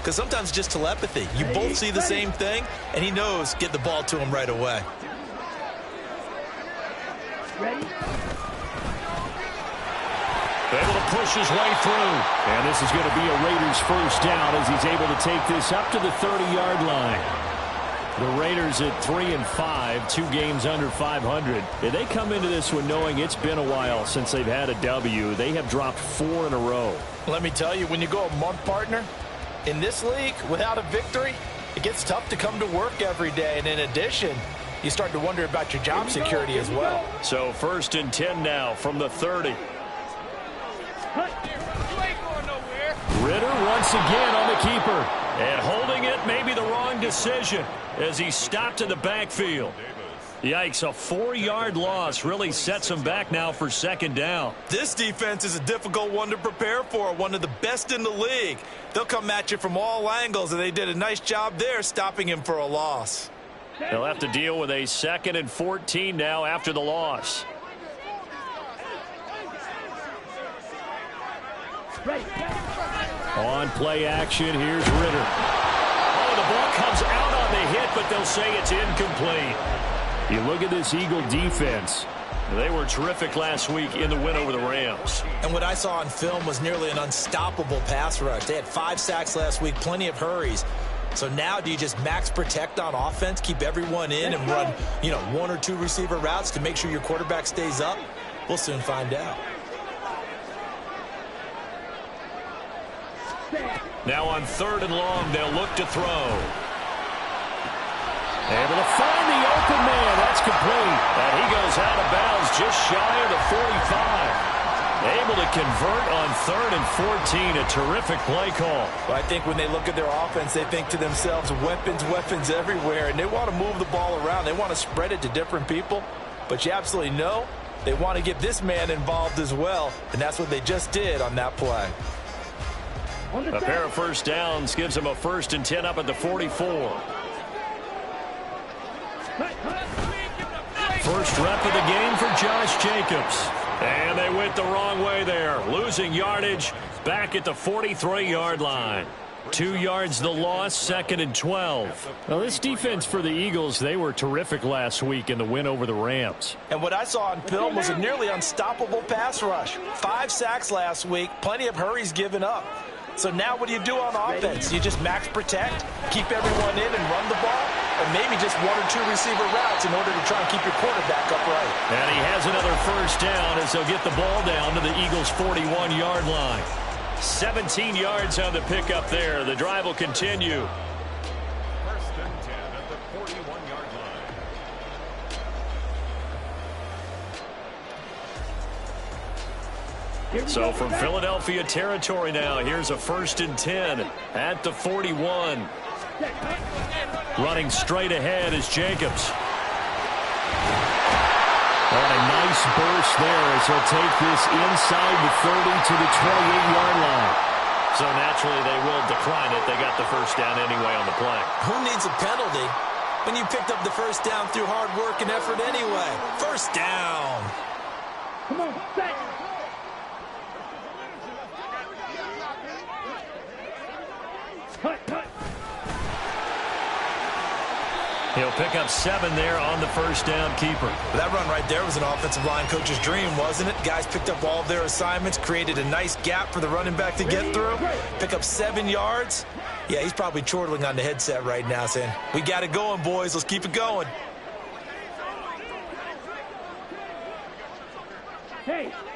because sometimes it's just telepathy. You both see the same thing, and he knows get the ball to him right away. Ready? Able to push his way through. And this is going to be a Raiders first down as he's able to take this up to the 30-yard line. The Raiders at 3-5, 2 games under 500. And they come into this one knowing it's been a while since they've had a W. They have dropped 4 in a row. Let me tell you, when you go a month, partner, in this league, without a victory, it gets tough to come to work every day. And in addition, you start to wonder about your job security as well. So 1st and 10 now from the 30. Ritter once again on the keeper. And holding it may be the wrong decision as he stopped in the backfield. Yikes, a 4-yard loss really sets him back now for 2nd down. This defense is a difficult one to prepare for, one of the best in the league. They'll come at you from all angles, and they did a nice job there stopping him for a loss. They'll have to deal with a 2nd and 14 now after the loss. On play action, here's Ritter. Oh, the ball comes out on the hit, but they'll say it's incomplete. You look at this Eagle defense. They were terrific last week in the win over the Rams. And what I saw on film was nearly an unstoppable pass rush. They had 5 sacks last week, plenty of hurries. So now do you just max protect on offense, keep everyone in and run, 1 or 2 receiver routes to make sure your quarterback stays up? We'll soon find out. Now on 3rd and long, they'll look to throw. Able to find the open man. That's complete. And he goes out of bounds just shy of the 45. Able to convert on 3rd and 14. A terrific play call. Well, I think when they look at their offense, they think to themselves, weapons everywhere. And they want to move the ball around. They want to spread it to different people. But you absolutely know they want to get this man involved as well. And that's what they just did on that play. A pair of first downs gives them a 1st and 10 up at the 44. First rep of the game for Josh Jacobs. And they went the wrong way there. Losing yardage back at the 43-yard line. 2 yards the loss, 2nd and 12. Now this defense for the Eagles, they were terrific last week in the win over the Rams. And what I saw on film was a nearly unstoppable pass rush. 5 sacks last week, plenty of hurries given up. So now what do you do on offense? You just max protect, keep everyone in and run the ball, or maybe just 1 or 2 receiver routes in order to try and keep your quarterback upright. And he has another first down as they'll get the ball down to the Eagles' 41-yard line. 17 yards on the pickup there. The drive will continue. 1st and 10 at the 41-yard line. So from Philadelphia territory now, here's a 1st and 10 at the 41. Running straight ahead is Jacobs. And a nice burst there as he'll take this inside the 30 to the 28-yard line. So naturally they will decline it. They got the first down anyway on the play. Who needs a penalty when you picked up the first down through hard work and effort anyway? First down. Come on, set. Cut. He'll pick up 7 there on the first down keeper. That run right there was an offensive line coach's dream, wasn't it? Guys picked up all of their assignments, created a nice gap for the running back to get through, pick up 7 yards. Yeah, he's probably chortling on the headset right now saying, we got it going, boys. Let's keep it going.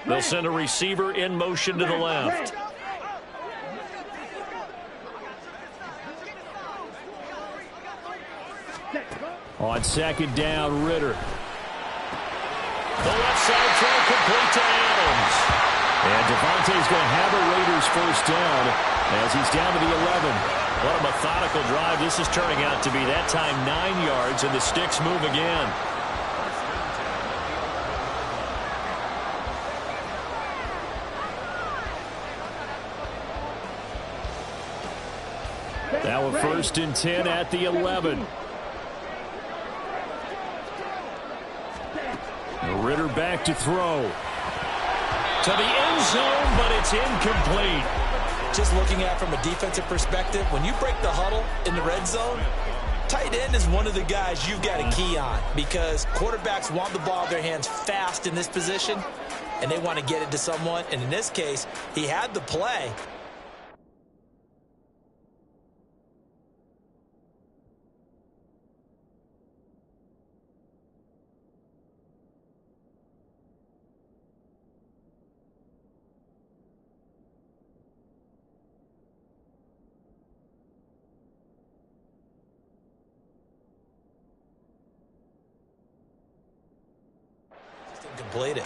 They'll send a receiver in motion to the left. On 2nd down, Ritter. The left side throw complete to Adams. And Devontae's going to have a Raiders first down as he's down to the 11. What a methodical drive. This is turning out to be that time 9 yards, and the sticks move again. Now a 1st and 10 at the 11. Ritter back to throw. To the end zone, but it's incomplete. Just looking at it from a defensive perspective, when you break the huddle in the red zone, tight end is one of the guys you've got to key on because quarterbacks want the ball in their hands fast in this position, and they want to get it to someone. And in this case, he had the play. Complete it.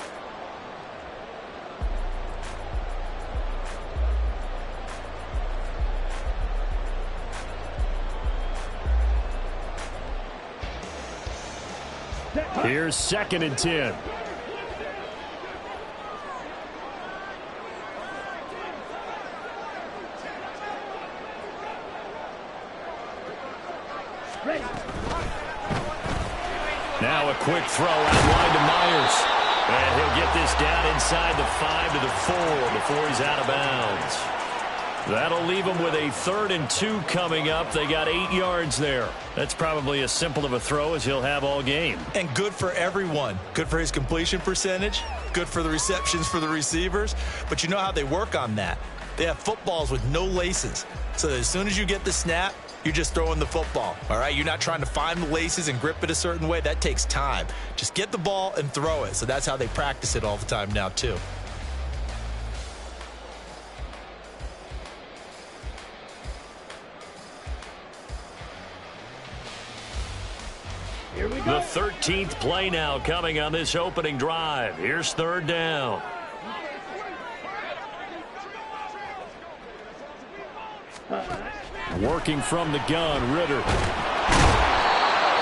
Here's 2nd and 10. Ready. Now a quick throw outline to Myers. And he'll get this down inside the 5 to the 4 before he's out of bounds. That'll leave him with a 3rd and 2 coming up. They got 8 yards there. That's probably as simple of a throw as he'll have all game. And good for everyone. Good for his completion percentage. Good for the receptions for the receivers. But you know how they work on that. They have footballs with no laces. So as soon as you get the snap, you're just throwing the football, all right? You're not trying to find the laces and grip it a certain way. That takes time. Just get the ball and throw it. So that's how they practice it all the time now, too. Here we go. The 13th play now coming on this opening drive. Here's 3rd down. Working from the gun, Ritter.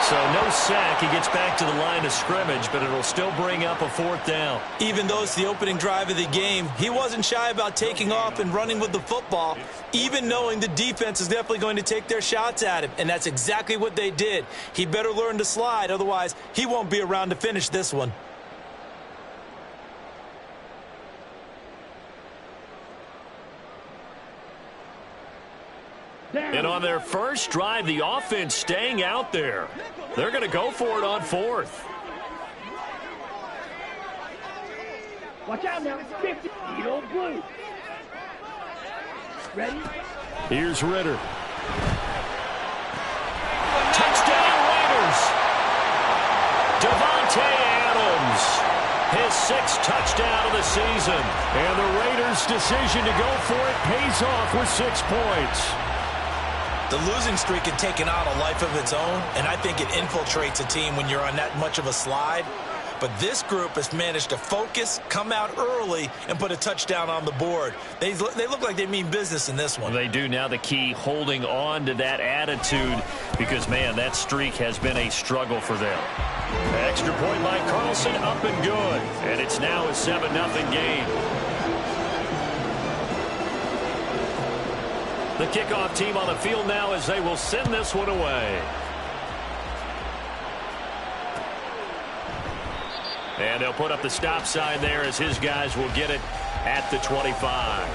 So no sack. He gets back to the line of scrimmage, but it'll still bring up a 4th down. Even though it's the opening drive of the game, he wasn't shy about taking off and running with the football, even knowing the defense is definitely going to take their shots at him. And that's exactly what they did. He better learn to slide, otherwise he won't be around to finish this one. And on their first drive, the offense staying out there. They're going to go for it on 4th. Watch out now. 50. The old blue. Ready? Here's Ritter. Touchdown Raiders. Davante Adams. His 6th touchdown of the season. And the Raiders' decision to go for it pays off with 6 points. The losing streak had taken on a life of its own, and I think it infiltrates a team when you're on that much of a slide. But this group has managed to focus, come out early, and put a touchdown on the board. They look like they mean business in this one. They do. Now the key, holding on to that attitude, because, man, that streak has been a struggle for them. Extra point by Carlson, up and good. And it's now a 7-0 game. The kickoff team on the field now as they will send this one away. And they'll put up the stop sign there as his guys will get it at the 25.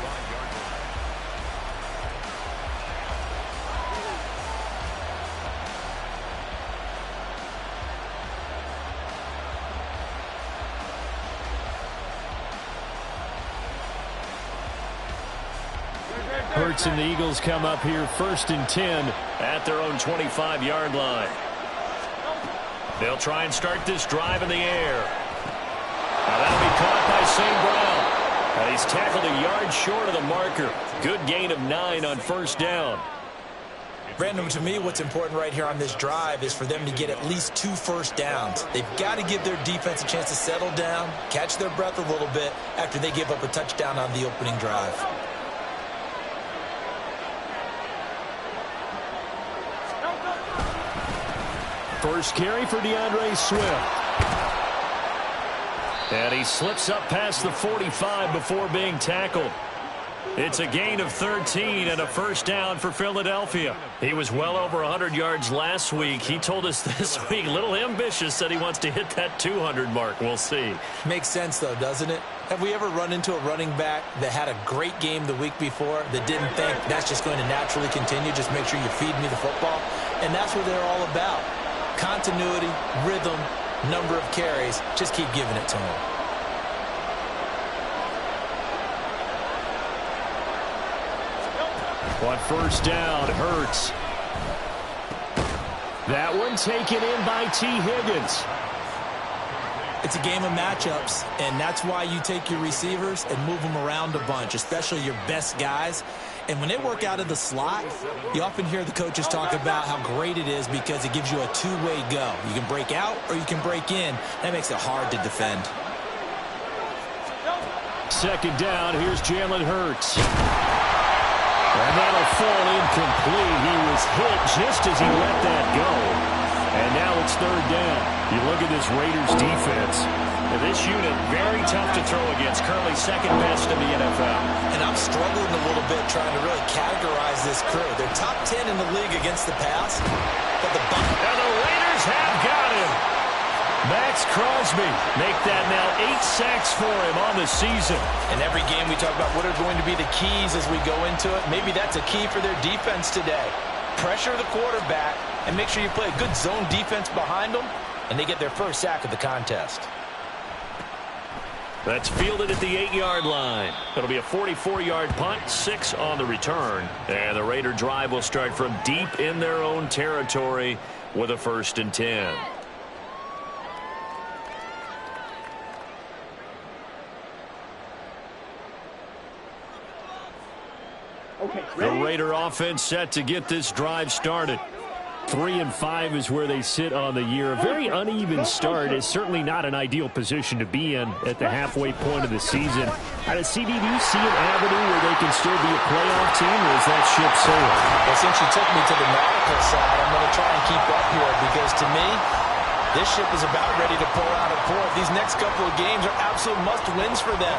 Hurts and the Eagles come up here 1st and 10 at their own 25-yard line. They'll try and start this drive in the air. Now that'll be caught by St. Brown. And he's tackled a yard short of the marker. Good gain of 9 on 1st down. Brandon, to me, what's important right here on this drive is for them to get at least 2 first downs. They've got to give their defense a chance to settle down, catch their breath a little bit after they give up a touchdown on the opening drive. First carry for DeAndre Swift. And he slips up past the 45 before being tackled. It's a gain of 13 and a first down for Philadelphia. He was well over 100 yards last week. He told us this week, a little ambitious, said he wants to hit that 200 mark. We'll see. Makes sense, though, doesn't it? Have we ever run into a running back that had a great game the week before that didn't think that's just going to naturally continue? Just make sure you feed me the football. And that's what they're all about. Continuity, rhythm, number of carries. Just keep giving it to them. On first down, Hurts. That one taken in by T. Higgins. It's a game of matchups, and that's why you take your receivers and move them around a bunch, especially your best guys. And when they work out of the slot, you often hear the coaches talk about how great it is because it gives you a two-way go. You can break out or you can break in. That makes it hard to defend. Second down, here's Jalen Hurts. And that'll fall incomplete. He was hit just as he let that go. And now it's third down. You look at this Raiders defense. This unit, very tough to throw against. Currently second best in the NFL. And I'm struggling a little bit trying to really categorize this crew. They're top 10 in the league against the pass. But the Raiders have got him. Max Crosby make that now 8 sacks for him on the season. And every game we talk about what are going to be the keys as we go into it. Maybe that's a key for their defense today. Pressure the quarterback and make sure you play a good zone defense behind them, and they get their first sack of the contest. That's fielded at the 8-yard line. It'll be a 44-yard punt, 6 on the return. And the Raider drive will start from deep in their own territory with a 1st and 10. The Raider offense set to get this drive started. 3-5 is where they sit on the year. A very uneven start is certainly not an ideal position to be in at the halfway point of the season. Does CDD see an avenue where they can still be a playoff team, or is that ship sailed? Well, since you took me to the nautical side, I'm going to try and keep up here because to me, this ship is about ready to pull out of port. These next couple of games are absolute must-wins for them.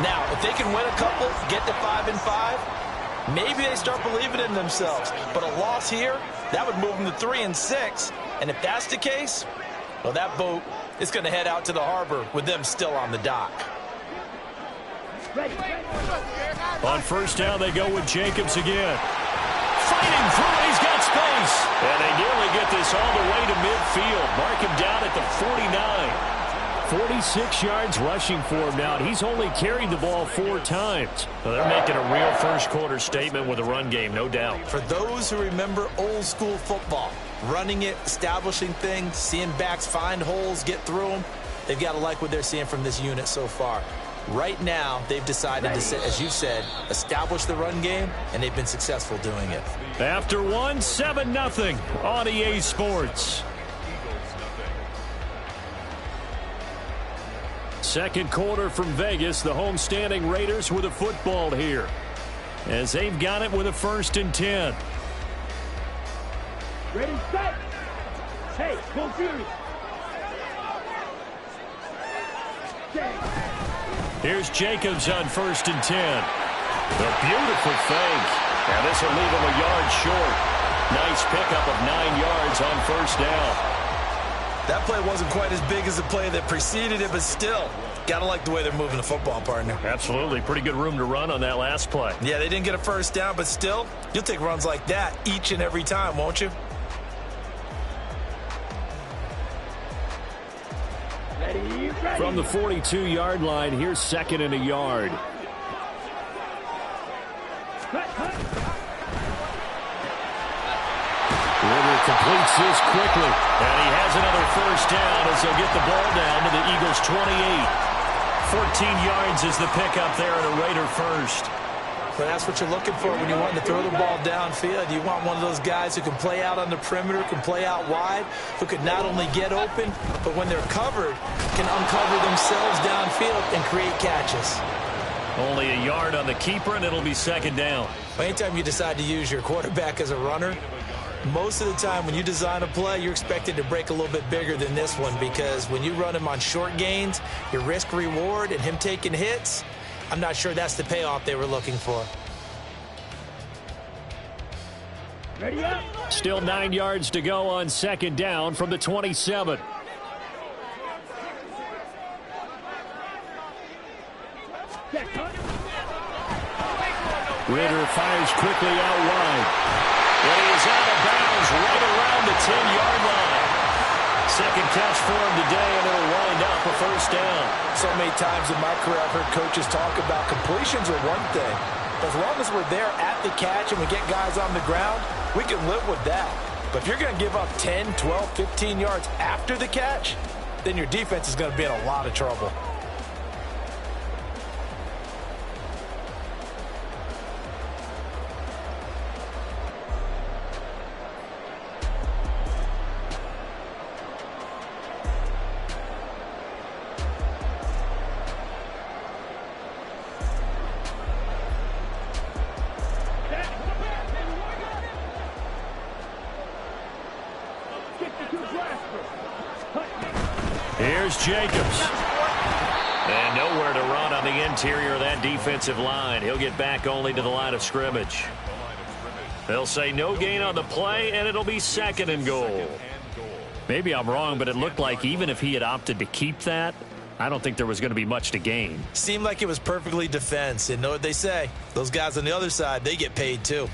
Now, if they can win a couple, get to 5-5, maybe they start believing in themselves. But a loss here, that would move them to 3-6. And if that's the case, well, that boat is going to head out to the harbor with them still on the dock. On first down, they go with Jacobs again. Fighting through, he's got space. And they nearly get this all the way to midfield. Mark him down at the 49. 46 yards rushing for him now. He's only carried the ball 4 times. Well, they're making a real first-quarter statement with a run game, no doubt. For those who remember old-school football, running it, establishing things, seeing backs find holes, get through them, they've got to like what they're seeing from this unit so far. Right now, they've decided to, as you said, establish the run game, and they've been successful doing it. After 7-0 on EA Sports. Second quarter from Vegas, the homestanding Raiders with a football here, as they've got it with a 1st and 10. Ready, set. Hey, go Fury. Here's Jacobs on 1st and 10. The beautiful fake. Now this will leave him a yard short. Nice pickup of 9 yards on first down. That play wasn't quite as big as the play that preceded it, but still, got to like the way they're moving the football, partner. Absolutely. Pretty good room to run on that last play. Yeah, they didn't get a first down, but still, you'll take runs like that each and every time, won't you? From the 42-yard line, here's 2nd and a yard. Ritter completes this quickly, and he has another first down as they'll get the ball down to the Eagles' 28. 14 yards is the pickup there at a Raider first. But that's what you're looking for when you want to throw the ball downfield. You want one of those guys who can play out on the perimeter, can play out wide, who can not only get open, but when they're covered, can uncover themselves downfield and create catches. Only a yard on the keeper, and it'll be 2nd down. Anytime you decide to use your quarterback as a runner, most of the time when you design a play, you're expected to break a little bit bigger than this one, because when you run him on short gains, your risk reward and him taking hits, I'm not sure that's the payoff they were looking for. Ready up. Still 9 yards to go on second down from the 27. Ritter fires quickly out wide. And he is out of bounds right around the 10-yard line. Second catch for him today, and it'll wind up a first down. So many times in my career I've heard coaches talk about completions are one thing. As long as we're there at the catch and we get guys on the ground, we can live with that. But if you're going to give up 10, 12, 15 yards after the catch, then your defense is going to be in a lot of trouble. Here's Jacobs. And nowhere to run on the interior of that defensive line. He'll get back only to the line of scrimmage. They'll say no gain on the play, and it'll be second and goal. Maybe I'm wrong, but it looked like even if he had opted to keep that, I don't think there was going to be much to gain. Seemed like it was perfectly defense. And know what they say? Those guys on the other side, they get paid too.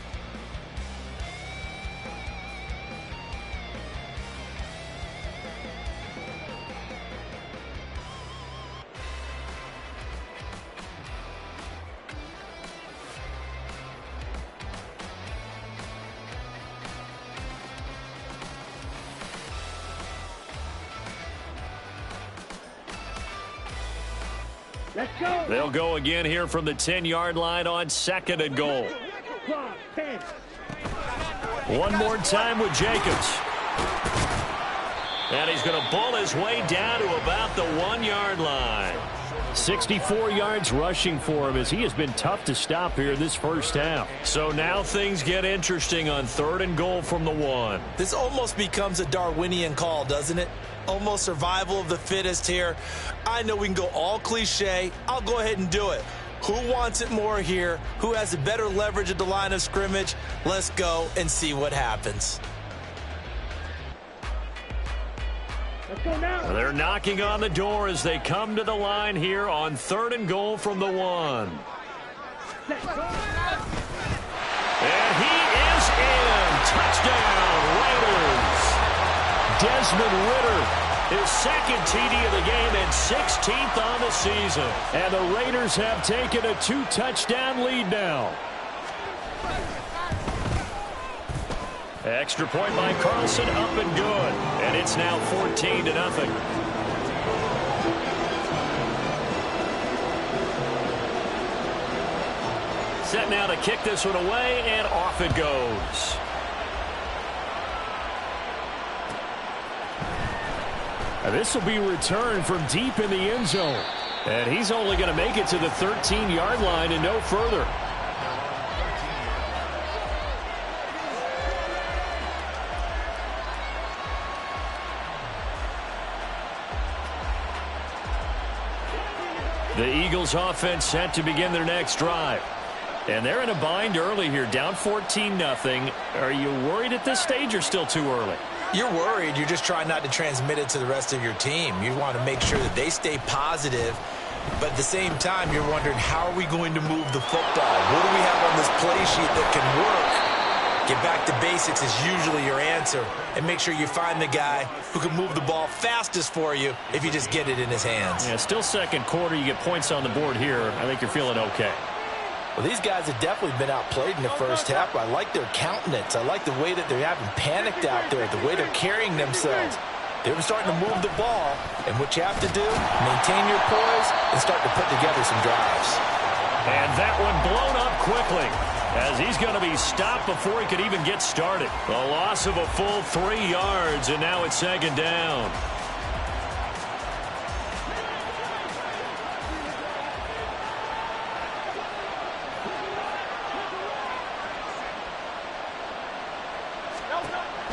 Let's go. They'll go again here from the 10-yard line on second and goal. Clock, 10. One more time with Jacobs. And he's going to bull his way down to about the 1-yard line. 64 yards rushing for him as he has been tough to stop here this first half. So now things get interesting on third and goal from the 1. This almost becomes a Darwinian call, doesn't it? Almost survival of the fittest here. I know we can go all cliche. I'll go ahead and do it. Who wants it more here? Who has a better leverage at the line of scrimmage? Let's go and see what happens. Let's go now. They're knocking on the door as they come to the line here on third and goal from the 1. Let's go. And he is in. Touchdown, Raiders. Desmond Ritter, his second TD of the game and 16th on the season. And the Raiders have taken a 2-touchdown lead now. Extra point by Carlson, up and good. And it's now 14-0. Set now to kick this one away, and off it goes. This will be returned from deep in the end zone. And he's only going to make it to the 13-yard line and no further. The Eagles offense set to begin their next drive. And they're in a bind early here, down 14-0. Are you worried at this stage or still too early? You're worried. You're just trying not to transmit it to the rest of your team. You want to make sure that they stay positive. But at the same time, you're wondering, how are we going to move the football? What do we have on this play sheet that can work? Get back to basics is usually your answer. And make sure you find the guy who can move the ball fastest for you if you just get it in his hands. Yeah, still second quarter. You get points on the board here. I think you're feeling okay. Well, these guys have definitely been outplayed in the first half. I like their countenance. I like the way that they're having panicked out there, the way they're carrying themselves. They're starting to move the ball, and what you have to do, maintain your poise and start to put together some drives. And that one blown up quickly as he's going to be stopped before he could even get started. A loss of a full 3 yards, and now it's second down.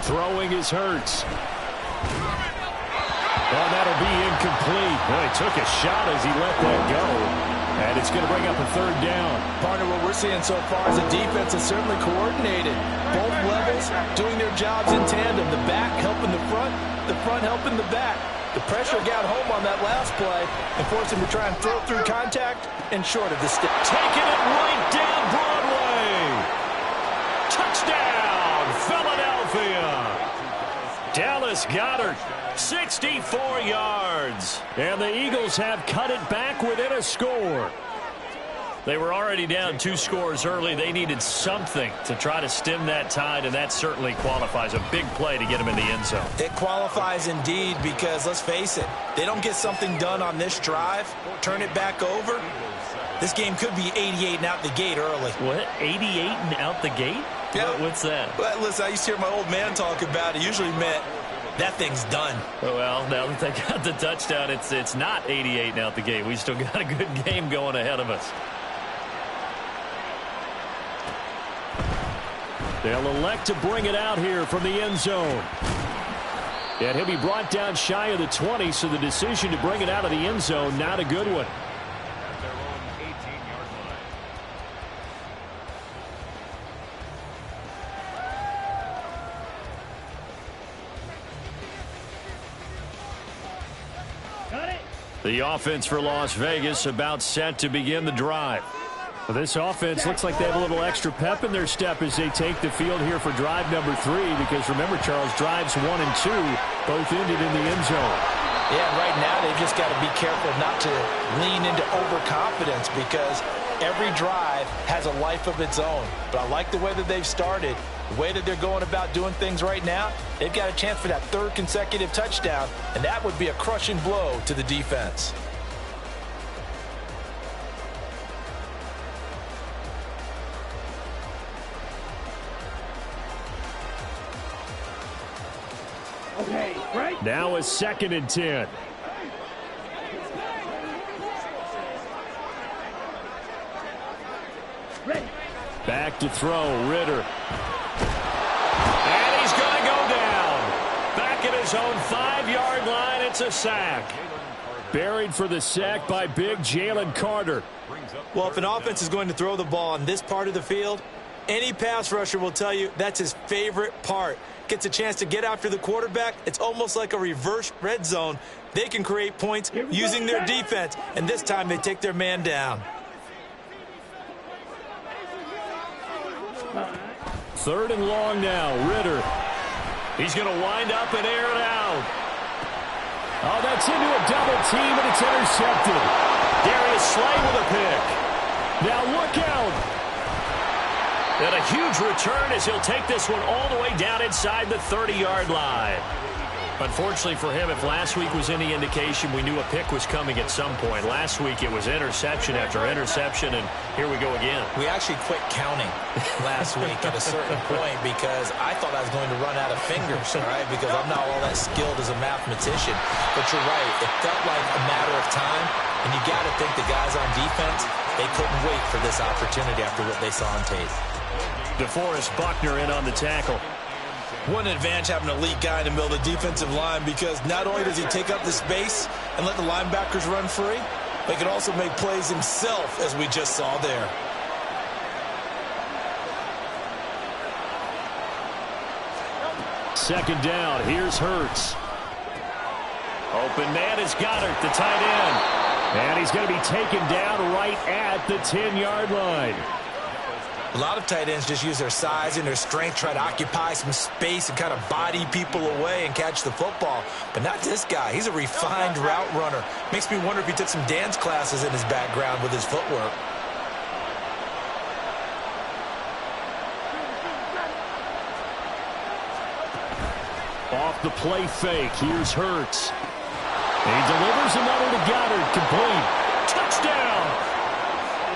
Throwing is Hurts. Oh, that'll be incomplete. Well, he took a shot as he let that go. And it's going to bring up a third down. Partner, what we're seeing so far is the defense is certainly coordinated. Both levels doing their jobs in tandem. The back helping the front helping the back. The pressure got home on that last play and forced him to try and throw through contact and short of the stick. Taking it right down Broadway. Touchdown, Philadelphia. Dallas Goedert, 64 yards. And the Eagles have cut it back within a score. They were already down 2 scores early. They needed something to try to stem that tide, and that certainly qualifies. A big play to get them in the end zone. It qualifies indeed because, let's face it, they don't get something done on this drive, turn it back over, this game could be 88 and out the gate early. What? 88 and out the gate? Yeah. What's that? Well, listen, I used to hear my old man talk about it. Usually meant that thing's done. Well, now that they got the touchdown, it's not 88 and out the gate. We still got a good game going ahead of us. They'll elect to bring it out here from the end zone. And he'll be brought down shy of the 20, so the decision to bring it out of the end zone, not a good one. At their own 18-yard line. Got it. The offense for Las Vegas about set to begin the drive. Well, this offense looks like they have a little extra pep in their step as they take the field here for drive number 3, because remember, Charles, drives 1 and 2 both ended in the end zone. Yeah, right now they've just got to be careful not to lean into overconfidence because every drive has a life of its own. But I like the way that they've started, the way that they're going about doing things right now. They've got a chance for that 3rd consecutive touchdown, and that would be a crushing blow to the defense. Okay, right. Now a 2nd and 10. Ready. Back to throw, Ritter. And he's going to go down. Back at his own 5-yard line, it's a sack. Buried for the sack by big Jalen Carter. Well, if an offense is going to throw the ball on this part of the field, any pass rusher will tell you that's his favorite part. Gets a chance to get after the quarterback. It's almost like a reverse red zone. They can create points using their defense, and this time they take their man down. 3rd and long now, Ritter. He's going to wind up and air it out. Oh, that's into a double team, and it's intercepted. Darius Slay with a pick. Now look out. And a huge return as he'll take this one all the way down inside the 30-yard line. Unfortunately for him, if last week was any indication, we knew a pick was coming at some point. Last week it was interception after interception, and here we go again. We actually quit counting last week at a certain point because I thought I was going to run out of fingers, all right, because I'm not all that skilled as a mathematician. But you're right. It felt like a matter of time, and you got to think the guys on defense, they couldn't wait for this opportunity after what they saw on tape. DeForest Buckner in on the tackle. What an advantage having an elite guy in the middle of the defensive line, because not only does he take up the space and let the linebackers run free, but he can also make plays himself, as we just saw there. Second down. Here's Hurts. Open man is Goddard, the tight end. And he's going to be taken down right at the 10-yard line. A lot of tight ends just use their size and their strength, try to occupy some space and kind of body people away and catch the football. But not this guy. He's a refined route runner. Makes me wonder if he took some dance classes in his background with his footwork. Off the play fake. Here's Hurts. He delivers another to Goddard. Complete. Touchdown!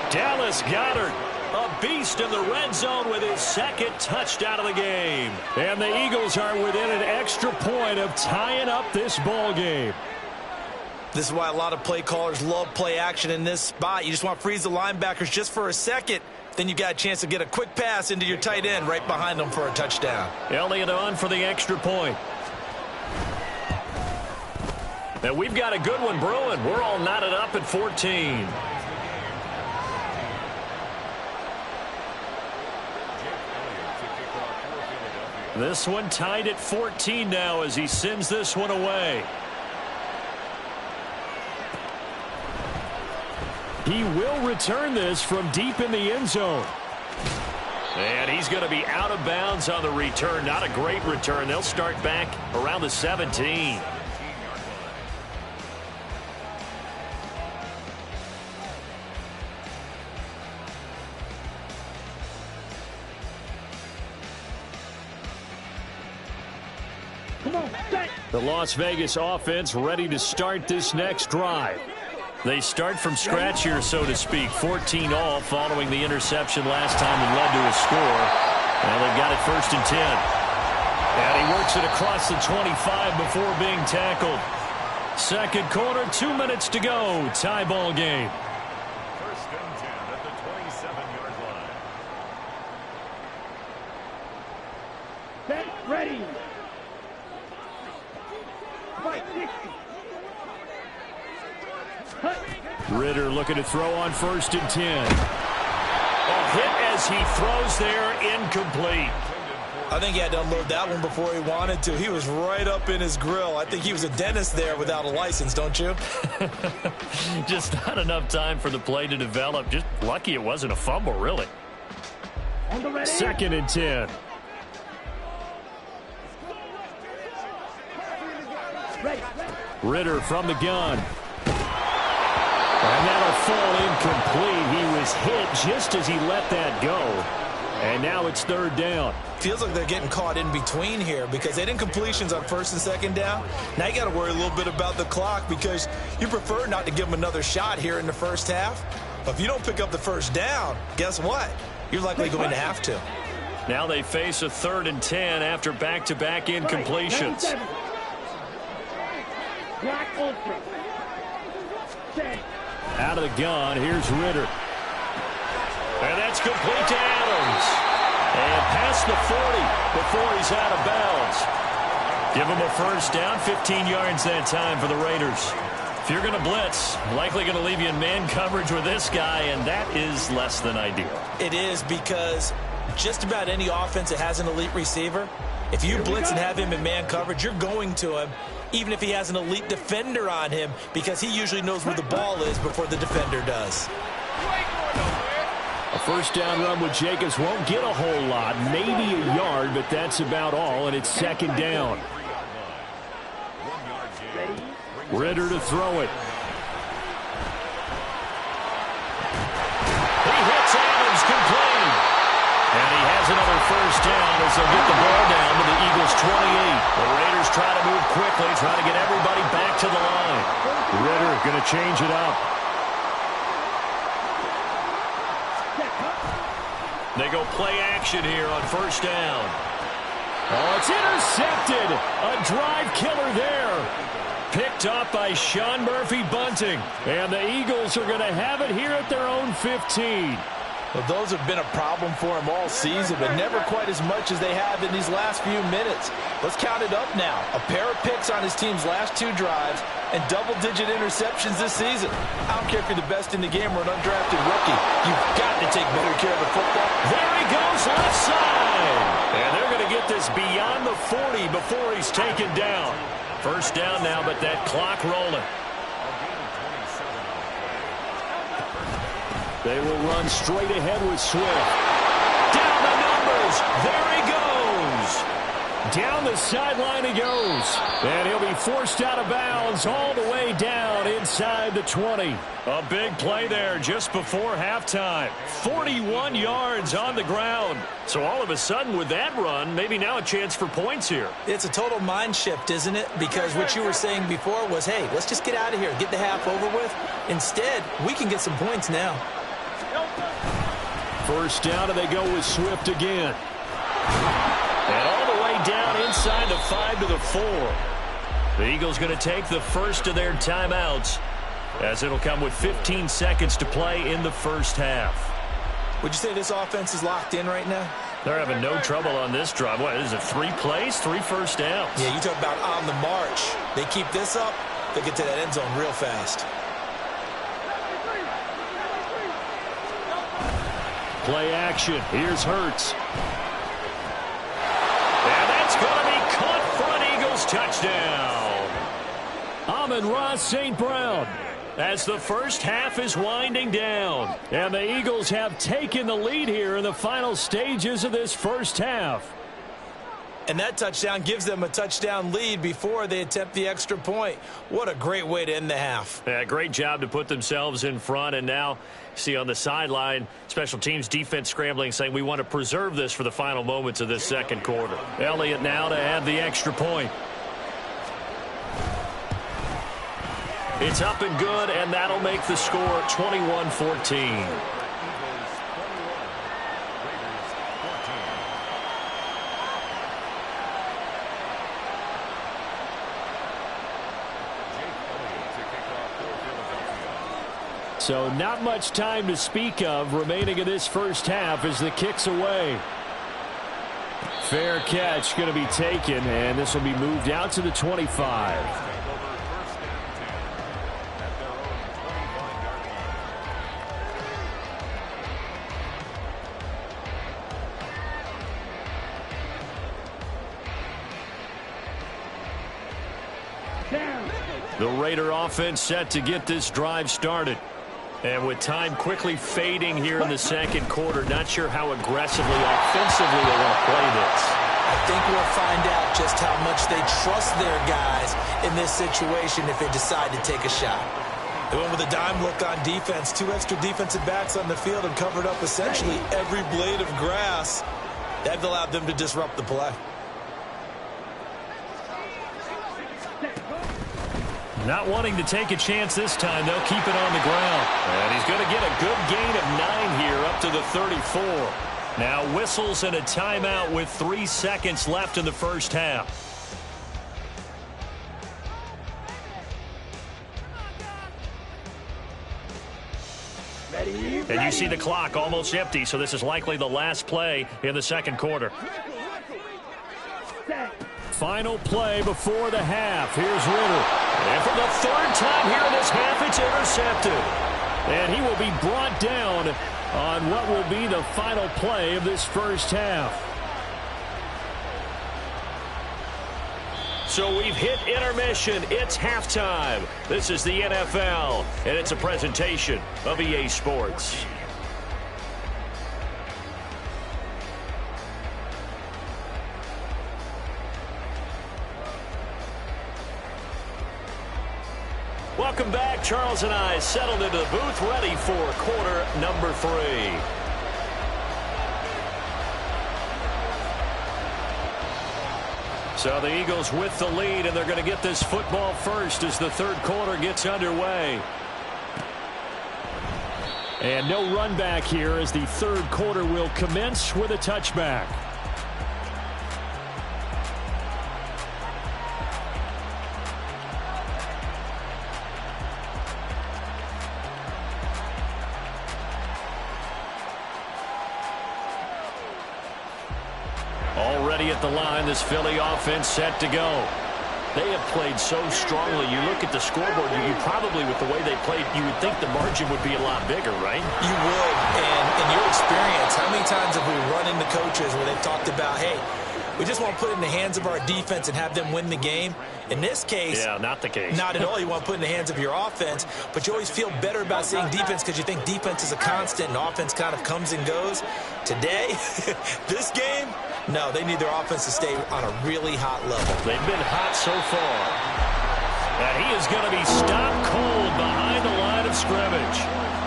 Dallas Goedert, a beast in the red zone with his 2nd touchdown of the game. And the Eagles are within an extra point of tying up this ball game. This is why a lot of play callers love play action in this spot. You just want to freeze the linebackers just for a second. Then you got a chance to get a quick pass into your tight end right behind them for a touchdown. Elliott on for the extra point. And we've got a good one brewing. We're all knotted up at 14. This one tied at 14 now as he sends this one away. He will return this from deep in the end zone. And he's going to be out of bounds on the return. Not a great return. They'll start back around the 17. The Las Vegas offense ready to start this next drive. They start from scratch here, so to speak. 14 all following the interception last time that led to a score. And they've got it 1st and 10. And he works it across the 25 before being tackled. Second quarter, 2 minutes to go. Tie ball game. 1st and 10 at the 27-yard line. Set, ready. Fight, 60. Ritter looking to throw on 1st and 10. A hit as he throws there, incomplete. I think he had to unload that one before he wanted to. He was right up in his grill. I think he was a dentist there without a license, don't you? Just not enough time for the play to develop. Just lucky it wasn't a fumble, really. On the ready. 2nd and 10. Ready. Ritter from the gun. And that'll fall incomplete. He was hit just as he let that go. And now it's 3rd down. Feels like they're getting caught in between here because they didn't completions on 1st and 2nd down. Now you got to worry a little bit about the clock because you prefer not to give them another shot here in the first half. But if you don't pick up the 1st down, guess what? You're likely going to have to. Now they face a 3rd and 10 after back-to-back incompletions. Black ultra. Set. Out of the gun, here's Ritter. And that's complete to Adams. And past the 40 before he's out of bounds. Give him a 1st down, 15 yards that time for the Raiders. If you're going to blitz, likely going to leave you in man coverage with this guy, and that is less than ideal. It is because just about any offense that has an elite receiver, if you blitz and have him in man coverage, you're going to him, even if he has an elite defender on him, because he usually knows where the ball is before the defender does. A 1st down run with Jacobs won't get a whole lot, maybe a yard, but that's about all, and it's 2nd down. Ritter to throw it. He hits Adams complete. And he has another 1st down as they'll get the ball down to the Eagles' 28. The Raiders try to move quickly, try to get everybody back to the line. Ritter going to change it up. They go play action here on 1st down. Oh, it's intercepted. A drive killer there. Picked up by Sean Murphy-Bunting. And the Eagles are going to have it here at their own 15. Well, those have been a problem for him all season, but never quite as much as they have in these last few minutes. Let's count it up now. A pair of picks on his team's last 2 drives and double-digit interceptions this season. I don't care if you're the best in the game or an undrafted rookie. You've got to take better care of the football. There he goes, left side. And they're going to get this beyond the 40 before he's taken down. 1st down now, but that clock rolling. They will run straight ahead with Swift. Down the numbers. There he goes. Down the sideline he goes. And he'll be forced out of bounds all the way down inside the 20. A big play there just before halftime. 41 yards on the ground. So all of a sudden with that run, maybe now a chance for points here. It's a total mind shift, isn't it? Because what you were saying before was, hey, let's just get out of here, get the half over with. Instead, we can get some points now. 1st down, and they go with Swift again. And all the way down inside the 5 to the 4. The Eagles going to take the first of their timeouts as it'll come with 15 seconds to play in the 1st half. Would you say this offense is locked in right now? They're having no trouble on this drive. What is it, 3 plays, 3 1st downs? Yeah, you talk about on the march. They keep this up, they get to that end zone real fast. Play action. Here's Hurts. And first down. Amon-Ra St. Brown. As the first half is winding down. And the Eagles have taken the lead here in the final stages of this first half. And that touchdown gives them a touchdown lead before they attempt the extra point. What a great way to end the half. Yeah, great job to put themselves in front. And now, see on the sideline, special teams defense scrambling, saying we want to preserve this for the final moments of this second quarter. Elliott now to add the extra point. It's up and good, and that'll make the score 21-14. So not much time to speak of remaining in this first half as the kick's away. Fair catch going to be taken, and this will be moved out to the 25. The Raider offense set to get this drive started. And with time quickly fading here in the second quarter, not sure how aggressively, offensively they want to play this. I think we'll find out just how much they trust their guys in this situation if they decide to take a shot. They went with a dime look on defense. 2 extra defensive backs on the field and covered up essentially every blade of grass. That allowed them to disrupt the play. Not wanting to take a chance this time, they'll keep it on the ground. And he's going to get a good gain of 9 here up to the 34. Now whistles and a timeout with 3 seconds left in the first half. And you see the clock almost empty, so this is likely the last play in the second quarter. Final play before the half. Here's Ritter. And for the 3rd time here in this half, it's intercepted. And he will be brought down on what will be the final play of this first half. So we've hit intermission. It's halftime. This is the NFL, and it's a presentation of EA Sports. Welcome back. Charles and I settled into the booth, ready for quarter number 3. So the Eagles with the lead, and they're going to get this football first as the third quarter gets underway. And no run back here as the third quarter will commence with a touchback. Already at the line, this Philly offense set to go. They have played so strongly. You look at the scoreboard, you probably, with the way they played, you would think the margin would be a lot bigger, right? You would. And in your experience, how many times have we run into coaches where they've talked about, hey, we just want to put it in the hands of our defense and have them win the game? In this case, yeah, not the case. Not at all. You want to put it in the hands of your offense, but you always feel better about seeing defense because you think defense is a constant and offense kind of comes and goes. Today, this game, no, they need their offense to stay on a really hot level. They've been hot so far. And he is going to be stopped cold behind the line of scrimmage.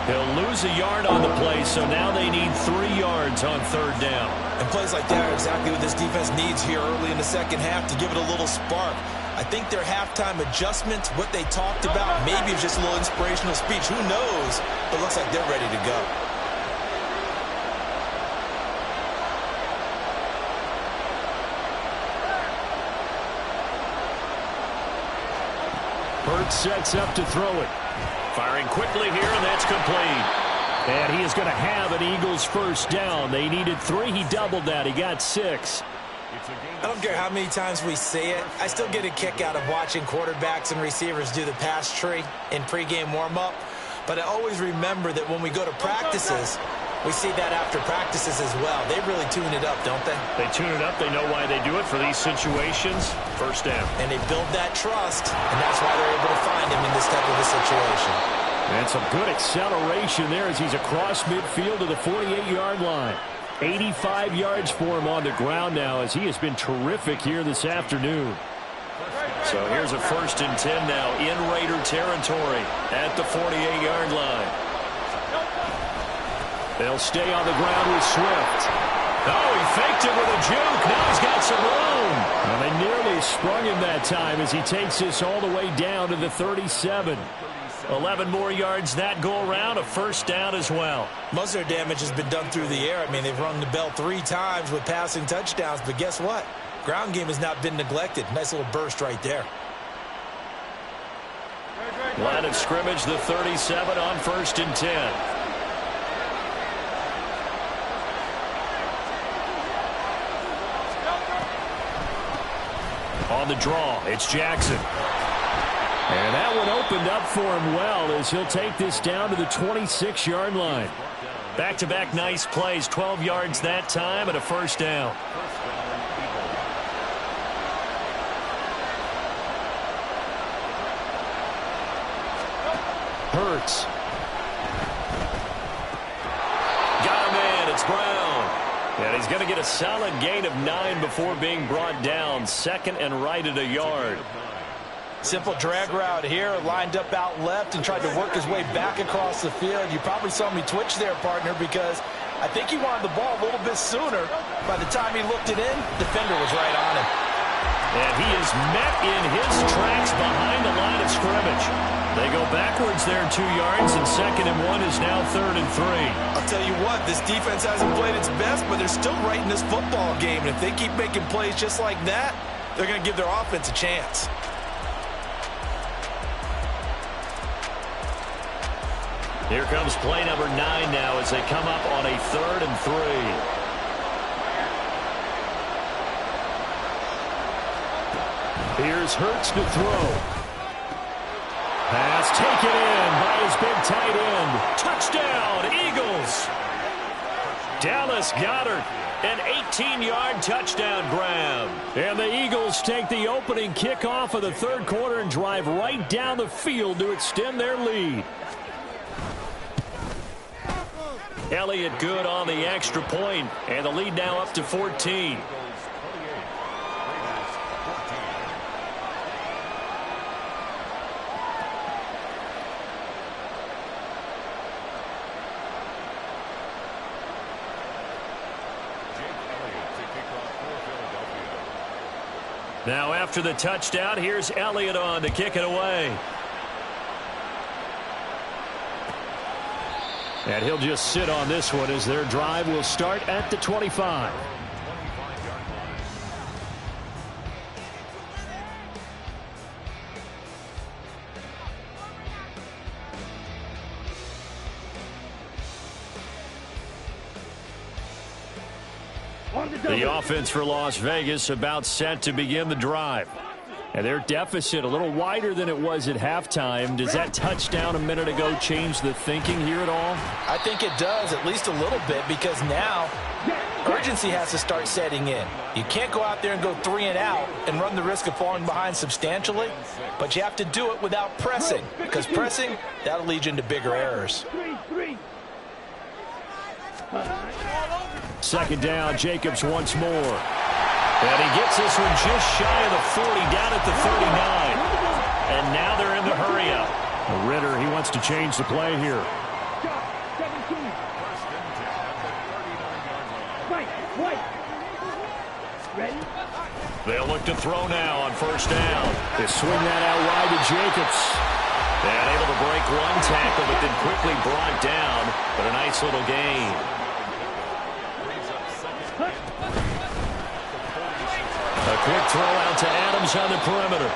He'll lose a yard on the play, so now they need 3 yards on third down. And plays like that are exactly what this defense needs here early in the second half to give it a little spark. I think their halftime adjustments, what they talked about, maybe it's just a little inspirational speech. Who knows? But it looks like they're ready to go. Hurts sets up to throw it. Firing quickly here, and that's complete. And he is going to have an Eagles first down. They needed 3. He doubled that. He got 6. I don't care how many times we say it. I still get a kick out of watching quarterbacks and receivers do the pass tree in pregame warm-up. But I always remember that when we go to practices, We see that after practices as well. They really tune it up, don't they? They tune it up. They know why they do it for these situations. First down. And they build that trust, and that's why they're able to find him in this type of a situation. And some good acceleration there as he's across midfield to the 48-yard line. 85 yards for him on the ground now as he has been terrific here this afternoon. So here's a 1st and 10 now in Raider territory at the 48-yard line. They'll stay on the ground with Swift. Oh, he faked it with a juke. Now he's got some room. And they nearly sprung him that time as he takes this all the way down to the 37. 11 more yards that go around, a 1st down as well. Most of their damage has been done through the air. I mean, they've rung the bell 3 times with passing touchdowns, but guess what? Ground game has not been neglected. Nice little burst right there. Line of scrimmage, the 37 on 1st and 10. On the draw, it's Jackson. And that one opened up for him well as he'll take this down to the 26-yard line. Back-to-back nice plays, 12 yards that time and a 1st down. Hurts. Got him in. It's Brown. And he's going to get a solid gain of 9 before being brought down. 2nd and right at a yard. Simple drag route here, lined up out left and tried to work his way back across the field. You probably saw me twitch there, partner, because I think he wanted the ball a little bit sooner. By the time he looked it in, defender was right on him. And he is met in his tracks behind the line of scrimmage. They go backwards there 2 yards, and 2nd and 1 is now 3rd and 3. I'll tell you what, this defense hasn't played its best, but they're still right in this football game. And if they keep making plays just like that, they're going to give their offense a chance. Here comes play number 9 now as they come up on a 3rd and 3. Here's Hurts to throw. Pass taken in by his big tight end. Touchdown, Eagles. Dallas Goedert, an 18-yard touchdown grab. And the Eagles take the opening kickoff of the 3rd quarter and drive right down the field to extend their lead. Elliott good on the extra point, and the lead now up to 14. Now after the touchdown, here's Elliott on to kick it away. And he'll just sit on this one as their drive will start at the 25. The offense for Las Vegas about set to begin the drive. And their deficit a little wider than it was at halftime. Does that touchdown a minute ago change the thinking here at all? I think it does, at least a little bit, because now urgency has to start setting in. You can't go out there and go 3 and out and run the risk of falling behind substantially, but you have to do it without pressing, because pressing, that'll lead you into bigger errors. 2nd down, Jacobs once more. And he gets this one just shy of the 40, down at the 39. And now they're in the hurry-up. Ritter, he wants to change the play here. They'll look to throw now on 1st down. They swing that out wide to Jacobs. And able to break one tackle, but then quickly brought down. But a nice little gain. A quick throw out to Adams on the perimeter.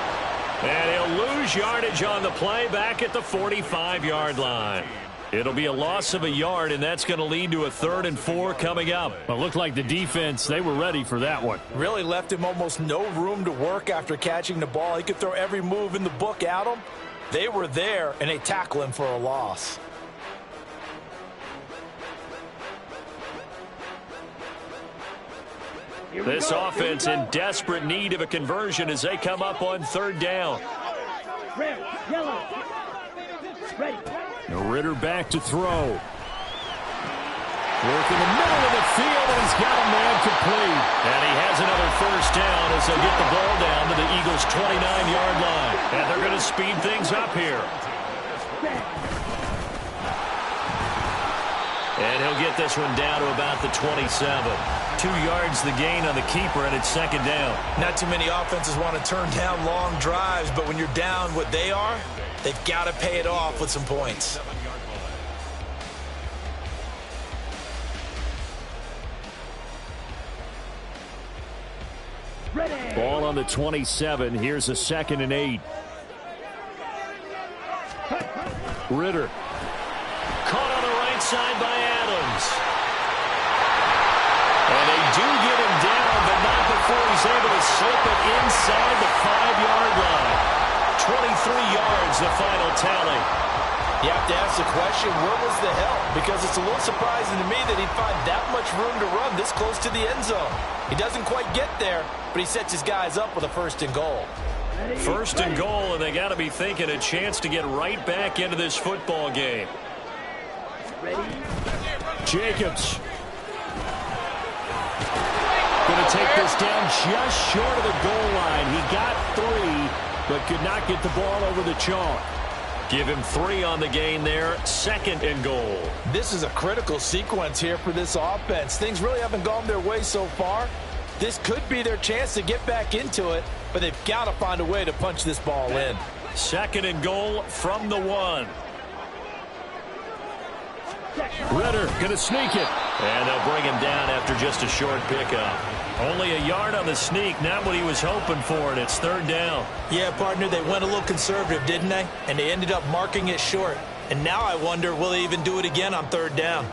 And he'll lose yardage on the play back at the 45-yard line. It'll be a loss of a yard, and that's going to lead to a 3rd and 4 coming up. Well, it looked like the defense, they were ready for that one. Really left him almost no room to work after catching the ball. He could throw every move in the book at him. They were there, and they tackle him for a loss. This offense in desperate need of a conversion as they come up on third down. Red, yellow. Ready. Ritter back to throw. Work in the middle of the field, and he's got a man complete. And he has another first down as they get the ball down to the Eagles' 29-yard line. And they're going to speed things up here. And he'll get this one down to about the 27. 2 yards the gain on the keeper, and it's second down. Not too many offenses want to turn down long drives, but when you're down what they are, they've got to pay it off with some points. Ball on the 27. Here's a 2nd and 8. Ritter. Caught on the right side by Adams. And they do get him down, but not before he's able to slip it inside the 5-yard line. 23 yards, the final tally. You have to ask the question, where was the help? Because it's a little surprising to me that he'd find that much room to run this close to the end zone. He doesn't quite get there, but he sets his guys up with a 1st and goal. 1st and goal, and they got to be thinking a chance to get right back into this football game. Jacobs. Going to take this down just short of the goal line. He got 3, but could not get the ball over the chalk. Give him 3 on the gain there. 2nd and goal. This is a critical sequence here for this offense. Things really haven't gone their way so far. This could be their chance to get back into it, but they've got to find a way to punch this ball in. 2nd and goal from the 1. Ritter going to sneak it. And they'll bring him down after just a short pickup. Only a yard on the sneak, not what he was hoping for, and it's 3rd down. Yeah, partner, they went a little conservative, didn't they? And they ended up marking it short. And now I wonder, will they even do it again on 3rd down?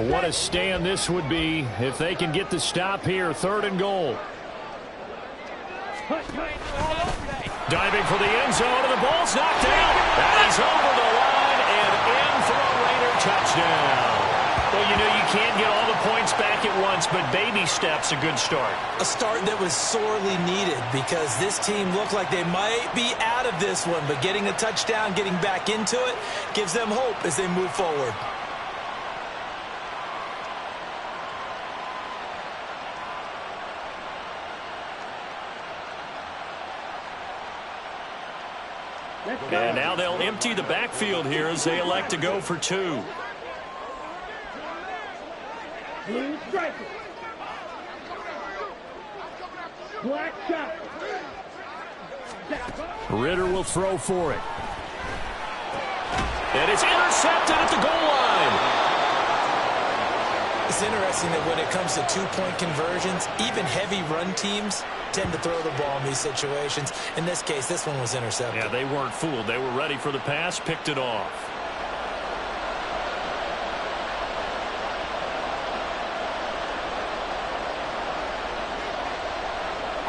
What a stand this would be if they can get the stop here. 3rd and goal. Diving for the end zone, and the ball's knocked down. And he's over the line and in for a Raider touchdown. Well, you know, you can't get all the points back at once, but baby steps a good start. A start that was sorely needed because this team looked like they might be out of this one, but getting a touchdown, getting back into it, gives them hope as they move forward. And now they'll empty the backfield here as they elect to go for 2. Blue striker. Black shot. Ritter will throw for it. And it's intercepted at the goal line. It's interesting that when it comes to 2-point conversions, even heavy run teams tend to throw the ball in these situations. In this case, this one was intercepted. Yeah, they weren't fooled. They were ready for the pass, picked it off.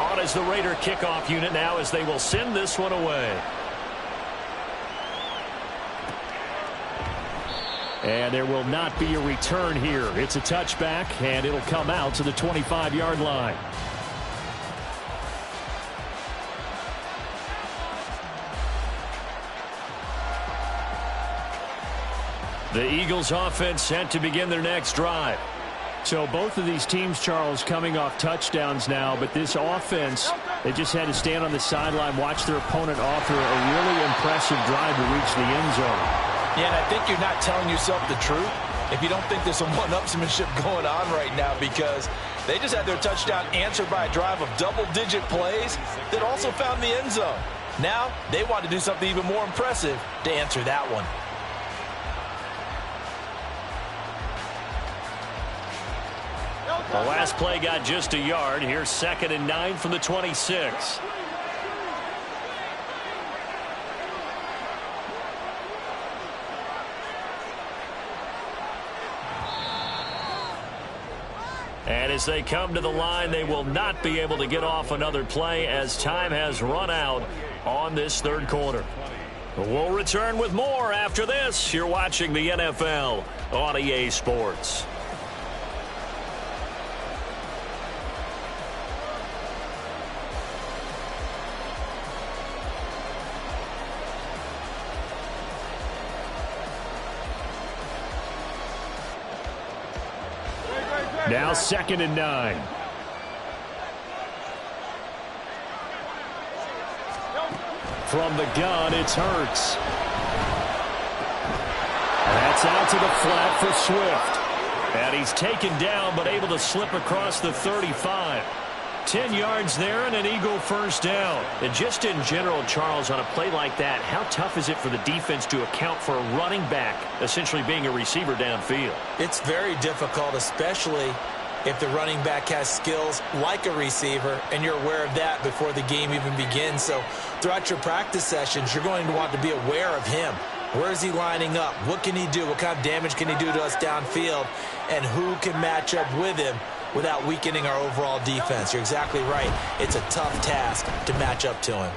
On is the Raider kickoff unit now as they will send this one away. And there will not be a return here. It's a touchback, and it'll come out to the 25-yard line. The Eagles offense set to begin their next drive. So both of these teams, Charles, coming off touchdowns now, but this offense, they just had to stand on the sideline, watch their opponent offer a really impressive drive to reach the end zone. Yeah, and I think you're not telling yourself the truth if you don't think there's some one-upsmanship going on right now, because they just had their touchdown answered by a drive of double-digit plays that also found the end zone. Now they want to do something even more impressive to answer that one. The last play got just a yard. Here's 2nd and 9 from the 26. And as they come to the line, they will not be able to get off another play as time has run out on this third quarter. We'll return with more after this. You're watching the NFL on EA Sports. Now 2nd and 9. From the gun, it's Hurts. And that's out to the flat for Swift. And he's taken down but able to slip across the 35. 10 yards there and an Eagle first down. And just in general, Charles, on a play like that, how tough is it for the defense to account for a running back essentially being a receiver downfield? It's very difficult, especially if the running back has skills like a receiver, and you're aware of that before the game even begins. So throughout your practice sessions, you're going to want to be aware of him. Where is he lining up? What can he do? What kind of damage can he do to us downfield? And who can match up with him without weakening our overall defense? You're exactly right. It's a tough task to match up to him.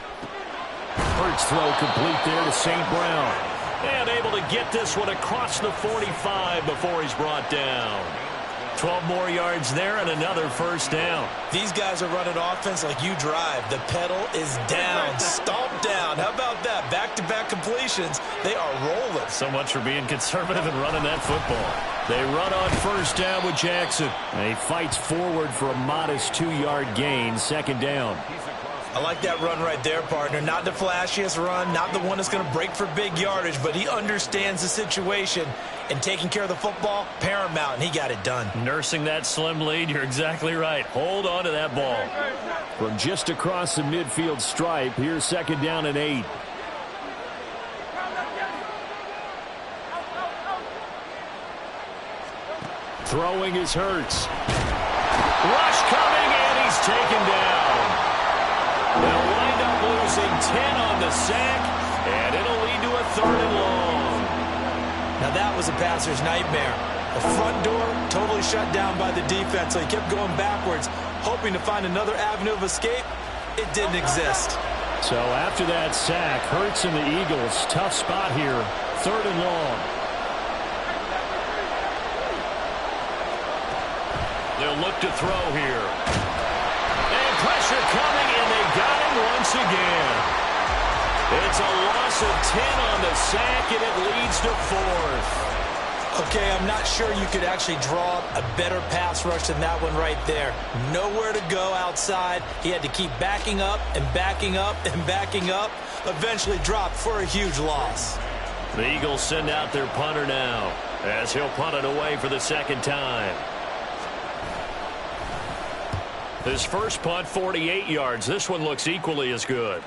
Hurts throw complete there to St. Brown. And able to get this one across the 45 before he's brought down. 12 more yards there and another first down. These guys are running offense like you drive. The pedal is down, stomped down. How about that? Back-to-back completions. They are rolling. So much for being conservative and running that football. They run on first down with Jackson. And he fights forward for a modest 2-yard gain, 2nd down. I like that run right there, partner. Not the flashiest run, not the one that's going to break for big yardage, but he understands the situation, and taking care of the football, paramount, and he got it done. Nursing that slim lead, you're exactly right. Hold on to that ball. From just across the midfield stripe, here's 2nd down and 8. Throwing is Hurts. Rush coming, and he's taken down. They'll wind up losing 10 on the sack, and it'll lead to a 3rd and long. Now that was a passer's nightmare. The front door totally shut down by the defense, so he kept going backwards, hoping to find another avenue of escape. It didn't exist. So after that sack, Hurts and the Eagles, tough spot here, 3rd and long. They'll look to throw here. And pressure coming, and they got him once again. It's a loss of 10 on the sack, and it leads to 4th. Okay, I'm not sure you could actually draw up a better pass rush than that one right there. Nowhere to go outside. He had to keep backing up and backing up and backing up. Eventually dropped for a huge loss. The Eagles send out their punter now, as he'll punt it away for the 2nd time. His first punt, 48 yards. This one looks equally as good.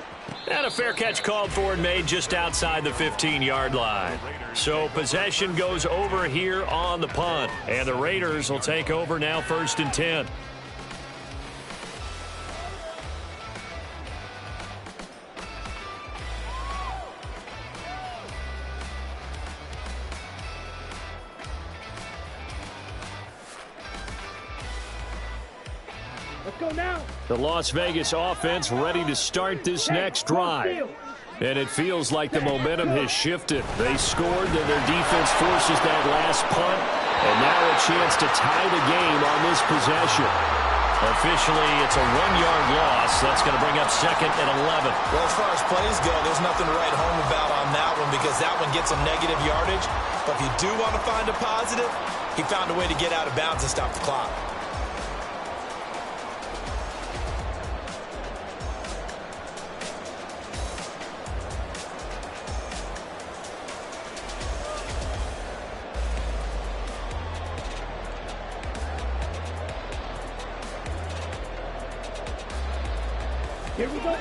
And a fair catch called for and made just outside the 15-yard line. So possession goes over here on the punt. And the Raiders will take over now 1st and 10. Let's go now. The Las Vegas offense ready to start this next drive. And it feels like the momentum has shifted. They scored, then their defense forces that last punt. And now a chance to tie the game on this possession. Officially, it's a 1-yard loss. That's going to bring up 2nd and 11. Well, as far as plays go, there's nothing to write home about on that one because that one gets some negative yardage. But if you do want to find a positive, he found a way to get out of bounds and stop the clock.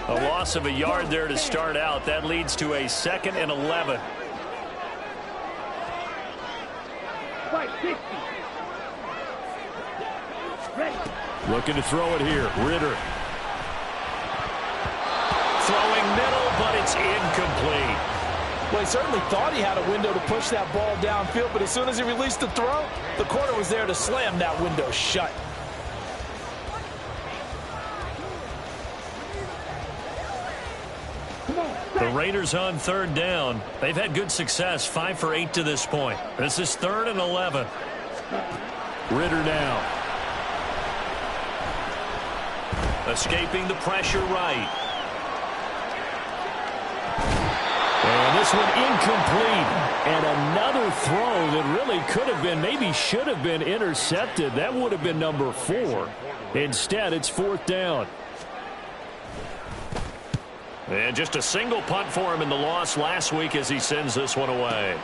A loss of a yard there to start out. That leads to a 2nd and 11. Looking to throw it here. Ritter. Throwing middle, but it's incomplete. Well, he certainly thought he had a window to push that ball downfield, but as soon as he released the throw, the corner was there to slam that window shut. Come Raiders on third down. They've had good success, 5 for 8 to this point. This is 3rd and 11. Ritter now. Escaping the pressure right. And this one incomplete. And another throw that really could have been, maybe should have been intercepted. That would have been number 4. Instead, it's 4th down. And just a single punt for him in the loss last week as he sends this one away.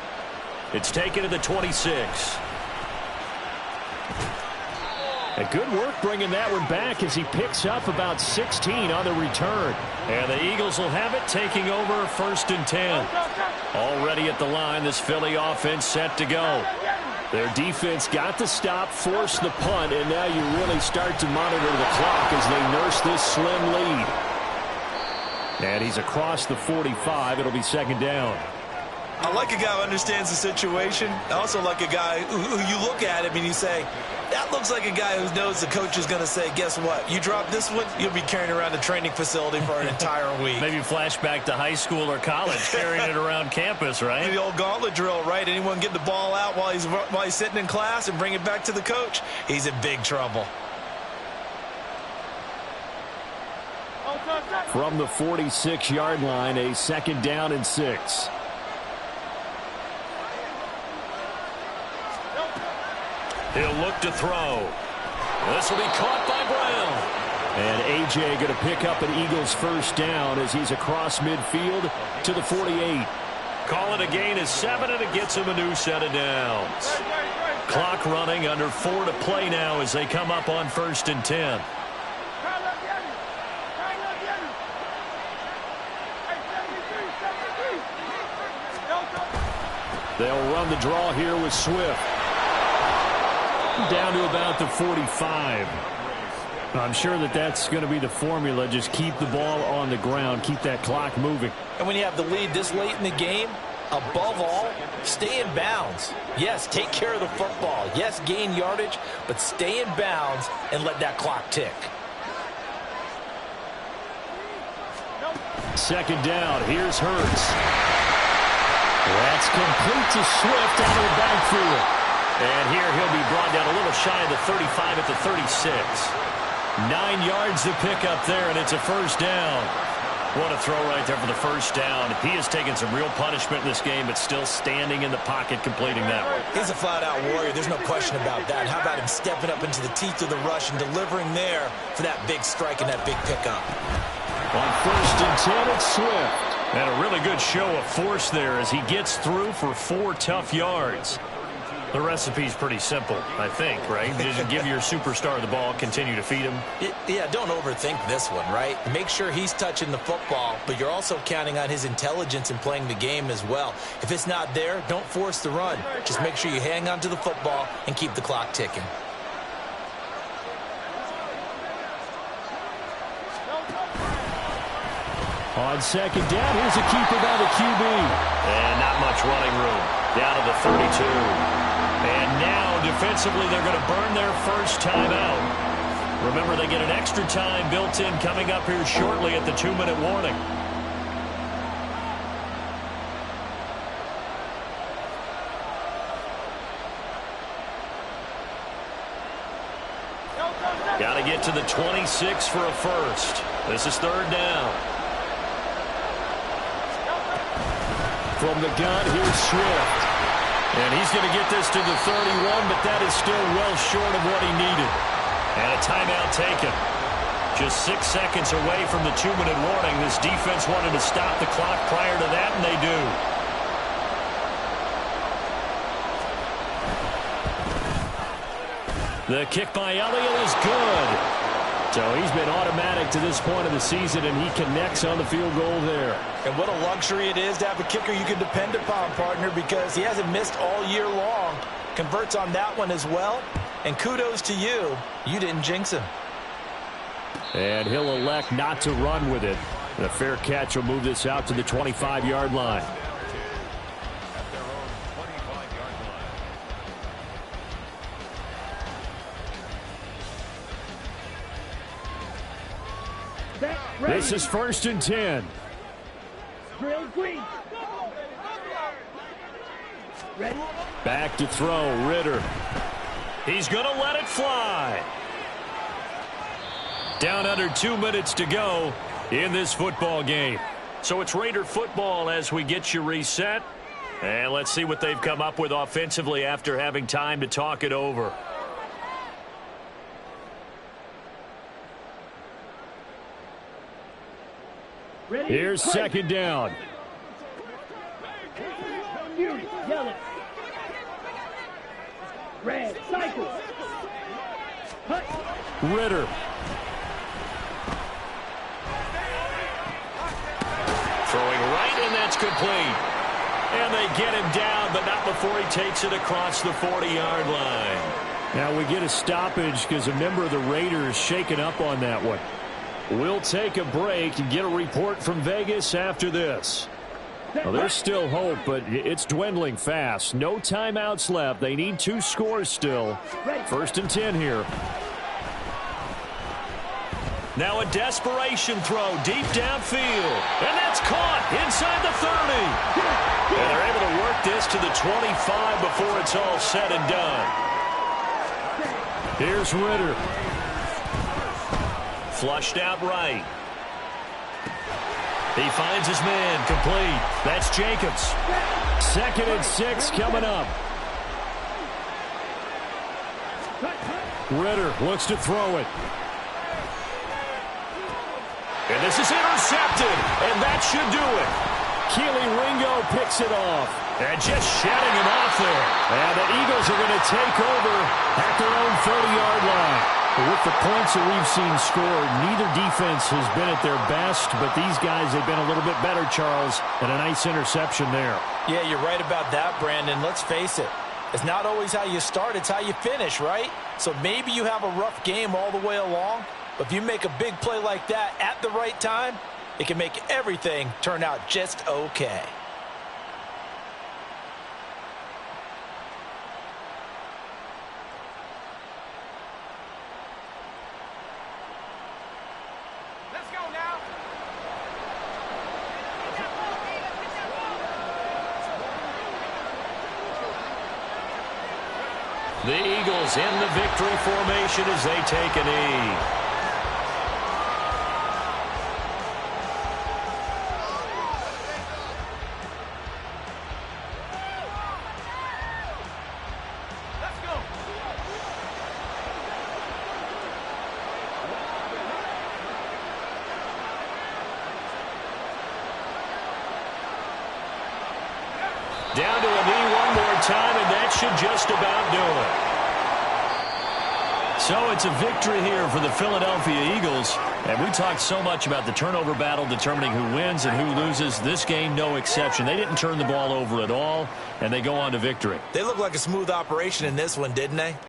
It's taken to the 26. And good work bringing that one back as he picks up about 16 on the return. And the Eagles will have it, taking over 1st and 10. Already at the line, this Philly offense set to go. Their defense got the stop, forced the punt, and now you really start to monitor the clock as they nurse this slim lead. And he's across the 45. It'll be 2nd down. I like a guy who understands the situation. I also like a guy who you look at him and you say, that looks like a guy who knows the coach is going to say, guess what? You drop this one, you'll be carrying around the training facility for an entire week. Maybe flashback to high school or college, carrying it around campus, right? The old gauntlet drill, right? Anyone get the ball out while he's sitting in class and bring it back to the coach, he's in big trouble. From the 46-yard line, a 2nd down and 6. He'll look to throw. This will be caught by Brown. And A.J. going to pick up an Eagles 1st down as he's across midfield to the 48. Call it a gain of 7, and it gets him a new set of downs. Clock running, under 4 to play now as they come up on 1st and 10. They'll run the draw here with Swift. Down to about the 45. I'm sure that's going to be the formula. Just keep the ball on the ground. Keep that clock moving. And when you have the lead this late in the game, above all, stay in bounds. Yes, take care of the football. Yes, gain yardage, but stay in bounds and let that clock tick. 2nd down. Here's Hurts. That's complete to Swift out of the backfield. And here he'll be brought down a little shy of the 35 at the 36. 9 yards to pick up there, and it's a 1st down. What a throw right there for the 1st down. He has taken some real punishment in this game, but still standing in the pocket completing that one. He's a flat-out warrior. There's no question about that. How about him stepping up into the teeth of the rush and delivering there for that big strike and that big pickup? On 1st and 10, it's Swift. And a really good show of force there as he gets through for 4 tough yards. The recipe's pretty simple, I think, right? Just give your superstar the ball, continue to feed him. Yeah, don't overthink this one, right? Make sure he's touching the football, but you're also counting on his intelligence in playing the game as well. If it's not there, don't force the run. Just make sure you hang on to the football and keep the clock ticking. On 2nd down, here's a keeper by the QB. And not much running room. Down to the 32. And now, defensively, they're going to burn their 1st time out. Remember, they get an extra time built in coming up here shortly at the 2-minute warning. Got to get to the 26 for a 1st. This is 3rd down. From the gun, here's Swift. And he's going to get this to the 31, but that is still well short of what he needed. And a timeout taken. Just 6 seconds away from the 2-minute warning. This defense wanted to stop the clock prior to that, and they do. The kick by Elliott is good. So he's been automatic to this point of the season, and he connects on the field goal there. And what a luxury it is to have a kicker you can depend upon, partner, because he hasn't missed all year long. Converts on that one as well. And kudos to you. You didn't jinx him. And he'll elect not to run with it. And a fair catch will move this out to the 25-yard line. This is 1st and 10. Drill Ready? Back to throw, Ritter. He's going to let it fly. Down under 2 minutes to go in this football game. So it's Raider football as we get you reset. And let's see what they've come up with offensively after having time to talk it over. Ready? Here's second down. Yellow. Red. Cycle. Hut. Ritter. Throwing right, and that's complete. And they get him down, but not before he takes it across the 40-yard line. Now we get a stoppage because a member of the Raiders shaken up on that one. We'll take a break and get a report from Vegas after this. Well, there's still hope, but it's dwindling fast. No timeouts left. They need 2 scores still. 1st and 10 here. Now a desperation throw deep downfield. And that's caught inside the 30. And they're able to work this to the 25 before it's all said and done. Here's Ritter. Flushed out right. He finds his man, complete. That's Jacobs. 2nd and 6 coming up. Ritter looks to throw it. And this is intercepted, and that should do it. Keely Ringo picks it off. And just shedding him off there. And the Eagles are going to take over at their own 30-yard line. With the points that we've seen scored, neither defense has been at their best, but these guys have been a little bit better, Charles, and a nice interception there. Yeah, you're right about that, Brandon. Let's face it. It's not always how you start, it's how you finish, right? So maybe you have a rough game all the way along, but if you make a big play like that at the right time, it can make everything turn out just okay. The Eagles in the victory formation as they take a knee. Let's go. Down to a knee one more time, and that should just about do it. So it's a victory here for the Philadelphia Eagles. And we talked so much about the turnover battle determining who wins and who loses. This game, no exception. They didn't turn the ball over at all, and they go on to victory. They look like a smooth operation in this one, didn't they?